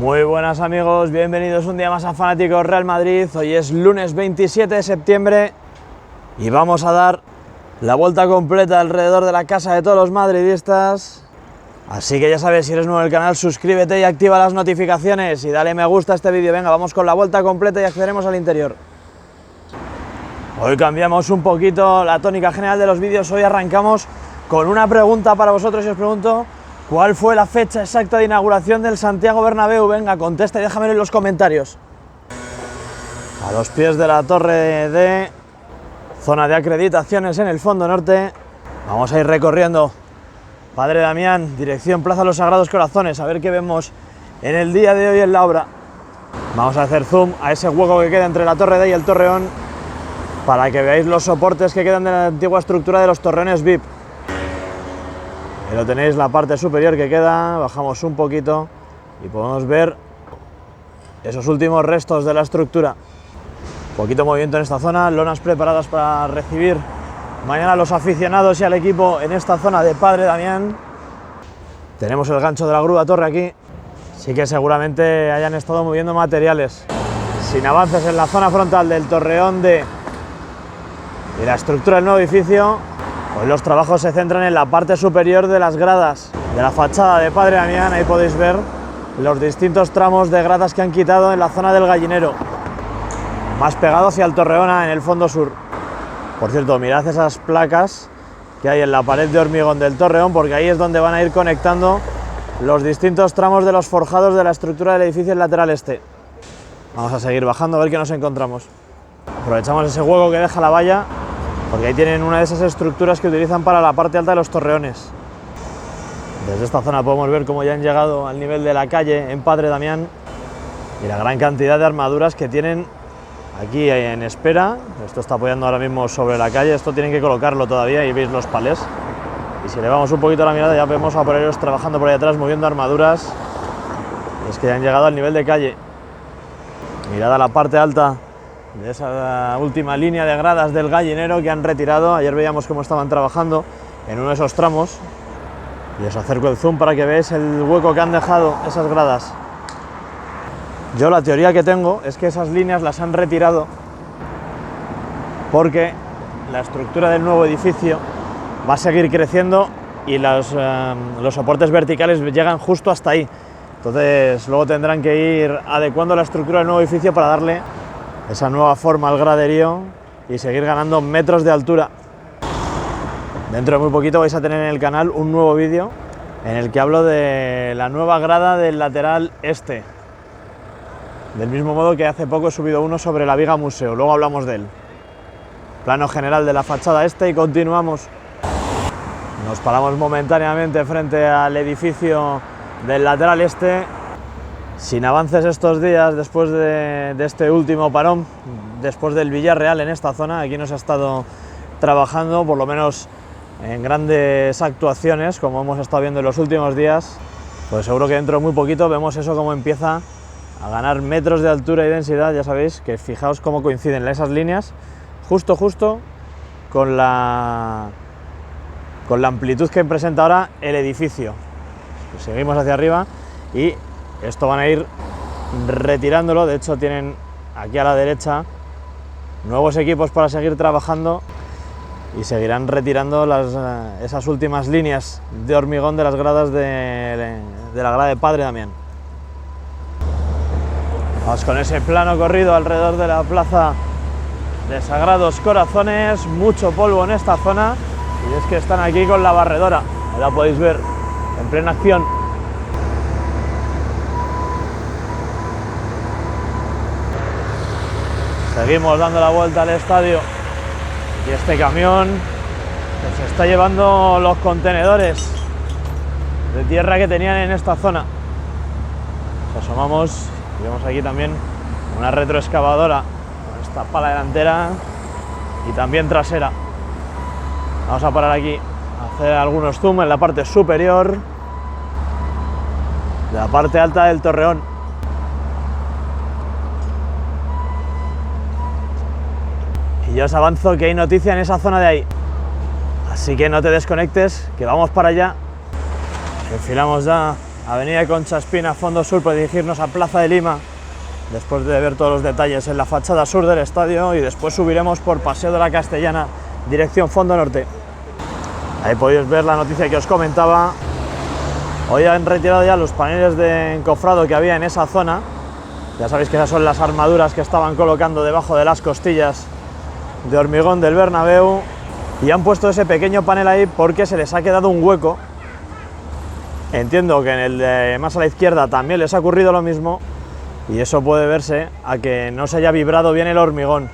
Muy buenas amigos, bienvenidos un día más a Fanáticos Real Madrid. Hoy es lunes 27 de septiembre y vamos a dar la vuelta completa alrededor de la casa de todos los madridistas. Así que ya sabes, si eres nuevo en el canal, suscríbete y activa las notificaciones y dale me gusta a este vídeo. Venga, vamos con la vuelta completa y accederemos al interior. Hoy cambiamos un poquito la tónica general de los vídeos. Hoy arrancamos con una pregunta para vosotros y os pregunto: ¿cuál fue la fecha exacta de inauguración del Santiago Bernabéu? Venga, contesta y déjamelo en los comentarios. A los pies de la torre de zona de acreditaciones en el fondo norte, vamos a ir recorriendo Padre Damián, dirección Plaza Los Sagrados Corazones, a ver qué vemos en el día de hoy en la obra. Vamos a hacer zoom a ese hueco que queda entre la torre D y el torreón para que veáis los soportes que quedan de la antigua estructura de los torreones VIP. Ahí lo tenéis, la parte superior que queda, bajamos un poquito y podemos ver esos últimos restos de la estructura. Poquito movimiento en esta zona, lonas preparadas para recibir mañana a los aficionados y al equipo en esta zona de Padre Damián. Tenemos el gancho de la grúa torre aquí, sí que seguramente hayan estado moviendo materiales. Sin avances en la zona frontal del torreón de la estructura del nuevo edificio. Hoy los trabajos se centran en la parte superior de las gradas de la fachada de Padre Damián. Ahí podéis ver los distintos tramos de gradas que han quitado en la zona del gallinero, más pegado hacia el torreón en el fondo sur. Por cierto, mirad esas placas que hay en la pared de hormigón del torreón, porque ahí es donde van a ir conectando los distintos tramos de los forjados de la estructura del edificio en lateral este. Vamos a seguir bajando a ver qué nos encontramos. Aprovechamos ese hueco que deja la valla, porque ahí tienen una de esas estructuras que utilizan para la parte alta de los torreones. Desde esta zona podemos ver cómo ya han llegado al nivel de la calle en Padre Damián y la gran cantidad de armaduras que tienen aquí en espera. Esto está apoyando ahora mismo sobre la calle, esto tienen que colocarlo todavía y veis los palés. Y si elevamos un poquito la mirada ya vemos a porteros trabajando por ahí atrás moviendo armaduras. Es que ya han llegado al nivel de calle. Mirad a la parte alta de esa última línea de gradas del gallinero que han retirado. Ayer veíamos cómo estaban trabajando en uno de esos tramos y os acerco el zoom para que veáis el hueco que han dejado esas gradas. Yo la teoría que tengo es que esas líneas las han retirado porque la estructura del nuevo edificio va a seguir creciendo y los soportes verticales llegan justo hasta ahí. Entonces luego tendrán que ir adecuando la estructura del nuevo edificio para darle esa nueva forma al graderío y seguir ganando metros de altura. Dentro de muy poquito vais a tener en el canal un nuevo vídeo en el que hablo de la nueva grada del lateral este. Del mismo modo que hace poco he subido uno sobre la viga museo, luego hablamos de él. Plano general de la fachada este y continuamos. Nos paramos momentáneamente frente al edificio del lateral este. Sin avances estos días, después de este último parón, después del Villarreal en esta zona, aquí nos ha estado trabajando, por lo menos en grandes actuaciones, como hemos estado viendo en los últimos días. Pues seguro que dentro de muy poquito vemos eso como empieza a ganar metros de altura y densidad. Ya sabéis que fijaos cómo coinciden esas líneas, justo con la amplitud que presenta ahora el edificio. Pues seguimos hacia arriba y esto van a ir retirándolo. De hecho tienen aquí a la derecha nuevos equipos para seguir trabajando y seguirán retirando esas últimas líneas de hormigón de las gradas de la grada de Padre Damián. Vamos con ese plano corrido alrededor de la plaza de Sagrados Corazones. Mucho polvo en esta zona y es que están aquí con la barredora, ahí la podéis ver en plena acción. Seguimos dando la vuelta al estadio y este camión se está llevando los contenedores de tierra que tenían en esta zona. Nos asomamos y vemos aquí también una retroexcavadora con esta pala delantera y también trasera. Vamos a parar aquí a hacer algunos zoom en la parte superior de la parte alta del torreón. Y yo os avanzo que hay noticia en esa zona de ahí. Así que no te desconectes, que vamos para allá. Enfilamos ya Avenida Concha Espina, Fondo Sur, para dirigirnos a Plaza de Lima, después de ver todos los detalles en la fachada sur del estadio, y después subiremos por Paseo de la Castellana, dirección Fondo Norte. Ahí podéis ver la noticia que os comentaba. Hoy han retirado ya los paneles de encofrado que había en esa zona. Ya sabéis que esas son las armaduras que estaban colocando debajo de las costillas de hormigón del Bernabéu, y han puesto ese pequeño panel ahí porque se les ha quedado un hueco. Entiendo que en el de más a la izquierda también les ha ocurrido lo mismo, y eso puede verse a que no se haya vibrado bien el hormigón,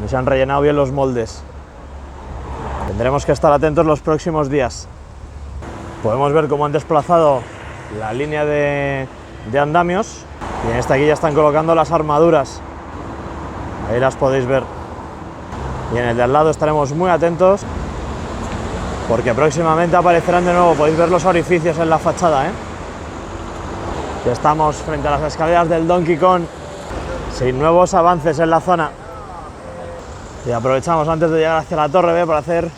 no se han rellenado bien los moldes. Tendremos que estar atentos los próximos días. Podemos ver cómo han desplazado la línea de andamios, y en esta aquí ya están colocando las armaduras. Ahí las podéis ver. Y en el de al lado estaremos muy atentos, porque próximamente aparecerán de nuevo. Podéis ver los orificios en la fachada, que estamos frente a las escaleras del Donkey Kong, sin nuevos avances en la zona. Y aprovechamos antes de llegar hacia la Torre B para hacer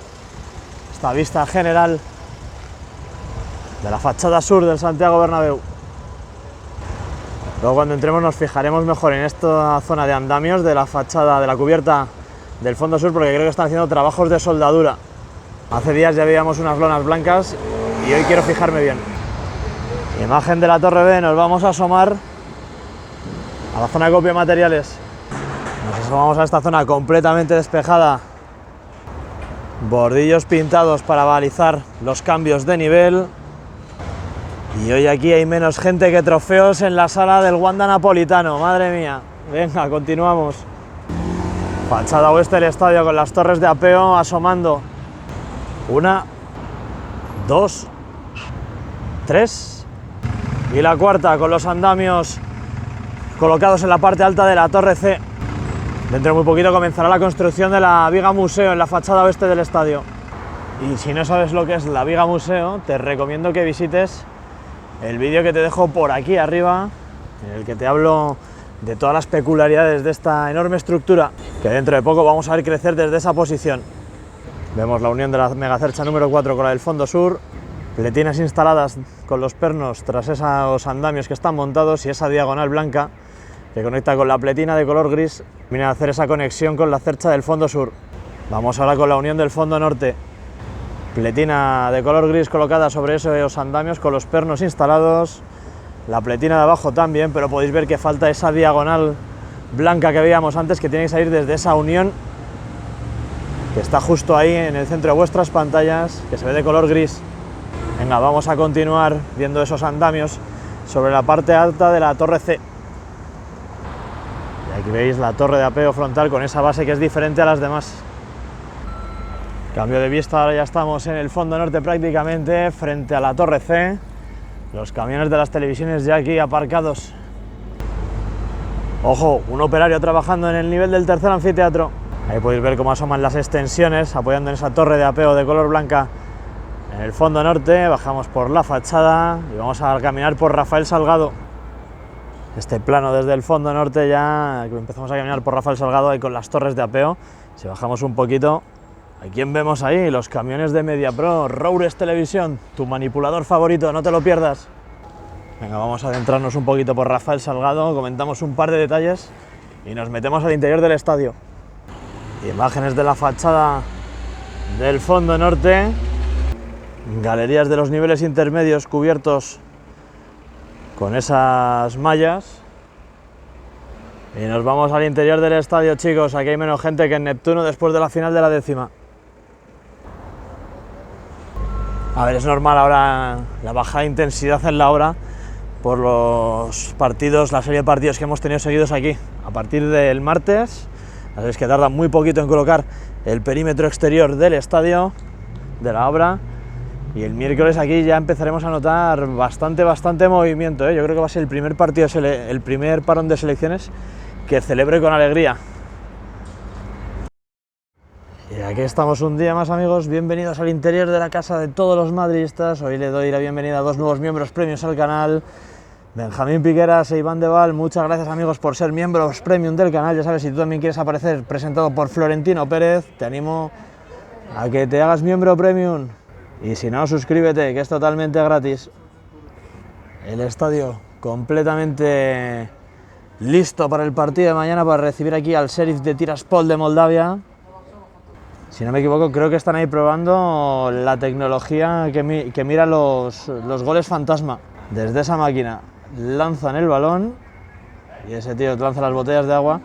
esta vista general de la fachada sur del Santiago Bernabéu. Luego, cuando entremos, nos fijaremos mejor en esta zona de andamios de la fachada, de la cubierta del Fondo Sur, porque creo que están haciendo trabajos de soldadura. Hace días ya veíamos unas lonas blancas y hoy quiero fijarme bien. Imagen de la Torre B, nos vamos a asomar a la zona de copia de materiales. Nos asomamos a esta zona completamente despejada. Bordillos pintados para balizar los cambios de nivel. Y hoy aquí hay menos gente que trofeos en la sala del Wanda Napolitano, madre mía. Venga, continuamos. Fachada oeste del estadio con las torres de apeo asomando. 1, 2, 3 y la cuarta con los andamios colocados en la parte alta de la Torre C. Dentro de muy poquito comenzará la construcción de la viga museo en la fachada oeste del estadio. Y si no sabes lo que es la viga museo, te recomiendo que visites el vídeo que te dejo por aquí arriba, en el que te hablo de todas las peculiaridades de esta enorme estructura, que dentro de poco vamos a ver crecer desde esa posición. Vemos la unión de la megacercha número 4 con la del Fondo Sur, pletinas instaladas con los pernos tras esos andamios que están montados, y esa diagonal blanca que conecta con la pletina de color gris, viene a hacer esa conexión con la cercha del Fondo Sur. Vamos ahora con la unión del Fondo Norte. Pletina de color gris colocada sobre esos andamios con los pernos instalados, la pletina de abajo también, pero podéis ver que falta esa diagonal blanca que veíamos antes, que tiene que salir desde esa unión que está justo ahí en el centro de vuestras pantallas, que se ve de color gris. Venga, vamos a continuar viendo esos andamios sobre la parte alta de la Torre C. Y aquí veis la torre de apeo frontal con esa base que es diferente a las demás. Cambio de vista, ahora ya estamos en el Fondo Norte prácticamente, frente a la Torre C. Los camiones de las televisiones ya aquí aparcados. Ojo, un operario trabajando en el nivel del tercer anfiteatro. Ahí podéis ver cómo asoman las extensiones, apoyando en esa torre de apeo de color blanca en el Fondo Norte. Bajamos por la fachada y vamos a caminar por Rafael Salgado. Este plano desde el Fondo Norte, ya que empezamos a caminar por Rafael Salgado ahí con las torres de apeo. Si bajamos un poquito, ¿a quién vemos ahí? Los camiones de MediaPro, Roures Televisión, tu manipulador favorito, no te lo pierdas. Venga, vamos a adentrarnos un poquito por Rafael Salgado, comentamos un par de detalles y nos metemos al interior del estadio. Imágenes de la fachada del Fondo Norte, galerías de los niveles intermedios cubiertos con esas mallas. Y nos vamos al interior del estadio, chicos. Aquí hay menos gente que en Neptuno después de la final de la 10ª. A ver, es normal ahora la bajada de intensidad en la hora por los partidos, la serie de partidos que hemos tenido seguidos aquí. A partir del martes, sabéis que tarda muy poquito en colocar el perímetro exterior del estadio, de la obra, y el miércoles aquí ya empezaremos a notar bastante movimiento, ¿eh? Yo creo que va a ser el primer partido, el primer parón de selecciones que celebre con alegría. Y aquí estamos un día más, amigos. Bienvenidos al interior de la casa de todos los madridistas. Hoy le doy la bienvenida a dos nuevos miembros premios al canal, Benjamín Piqueras e Iván Deval. Muchas gracias, amigos, por ser miembros premium del canal. Ya sabes, si tú también quieres aparecer presentado por Florentino Pérez, te animo a que te hagas miembro premium. Y si no, suscríbete, que es totalmente gratis. El estadio completamente listo para el partido de mañana, para recibir aquí al Sheriff de Tiraspol de Moldavia. Si no me equivoco, creo que están ahí probando la tecnología que mira los goles fantasma. Desde esa máquina lanzan el balón y ese tío lanza las botellas de agua.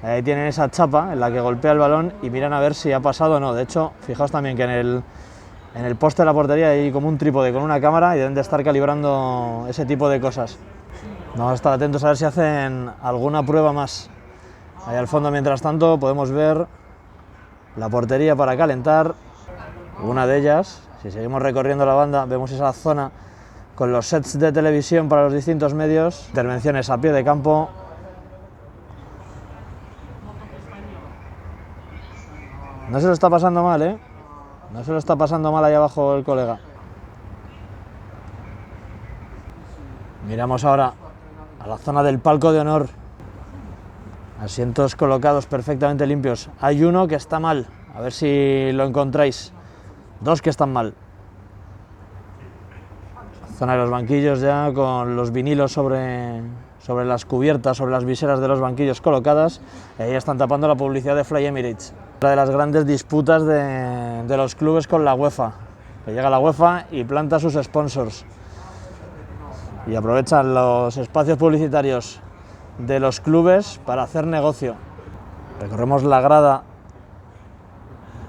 Ahí tienen esa chapa en la que golpea el balón y miran a ver si ha pasado o no. De hecho, fijaos también que en el poste de la portería hay como un trípode con una cámara y deben de estar calibrando ese tipo de cosas. Vamos a estar atentos a ver si hacen alguna prueba más. Ahí al fondo, mientras tanto, podemos ver la portería para calentar. Una de ellas, si seguimos recorriendo la banda, vemos esa zona con los sets de televisión para los distintos medios, intervenciones a pie de campo. No se lo está pasando mal, ¿eh? No se lo está pasando mal ahí abajo el colega. Miramos ahora a la zona del palco de honor. Asientos colocados perfectamente limpios. Hay uno que está mal, a ver si lo encontráis. Dos que están mal. Zona de los banquillos ya con los vinilos sobre las cubiertas, sobre las viseras de los banquillos colocadas. Y ahí están tapando la publicidad de Fly Emirates. Una de las grandes disputas de los clubes con la UEFA. Que llega la UEFA y planta sus sponsors. Y aprovechan los espacios publicitarios de los clubes para hacer negocio. Recorremos la grada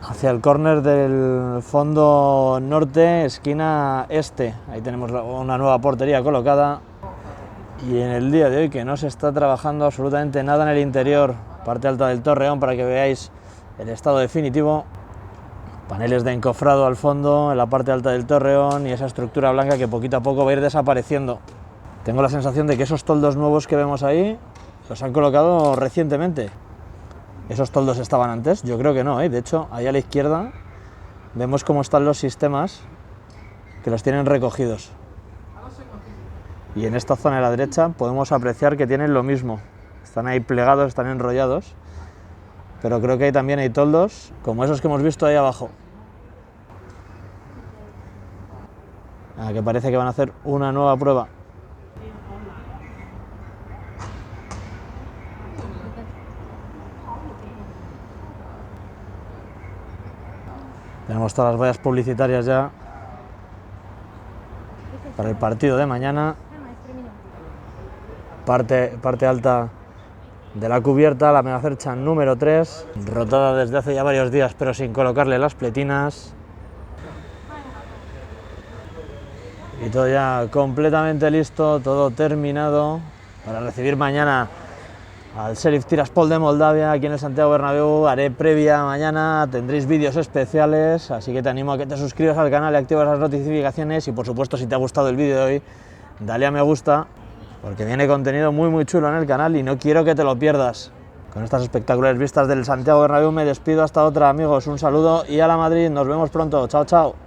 hacia el córner del fondo norte, esquina este. Ahí tenemos una nueva portería colocada. Y en el día de hoy, que no se está trabajando absolutamente nada en el interior, parte alta del Torreón, para que veáis el estado definitivo. Paneles de encofrado al fondo, en la parte alta del Torreón, y esa estructura blanca que poquito a poco va a ir desapareciendo. Tengo la sensación de que esos toldos nuevos que vemos ahí los han colocado recientemente. ¿Esos toldos estaban antes? Yo creo que no, ¿eh? De hecho, ahí a la izquierda vemos cómo están los sistemas que los tienen recogidos. Y en esta zona de la derecha podemos apreciar que tienen lo mismo. Están ahí plegados, están enrollados, pero creo que ahí también hay toldos como esos que hemos visto ahí abajo. Que parece que van a hacer una nueva prueba. Tenemos todas las vallas publicitarias ya para el partido de mañana. Parte alta de la cubierta, la megacercha número 3, rotada desde hace ya varios días, pero sin colocarle las pletinas. Y todo ya completamente listo, todo terminado para recibir mañana al Sheriff Tiraspol de Moldavia aquí en el Santiago Bernabéu. Haré previa mañana, tendréis vídeos especiales, así que te animo a que te suscribas al canal y actives las notificaciones. Y por supuesto, si te ha gustado el vídeo de hoy, dale a me gusta, porque viene contenido muy chulo en el canal y no quiero que te lo pierdas. Con estas espectaculares vistas del Santiago Bernabéu me despido, hasta otra, amigos. Un saludo y a la Madrid, nos vemos pronto. Chao, chao.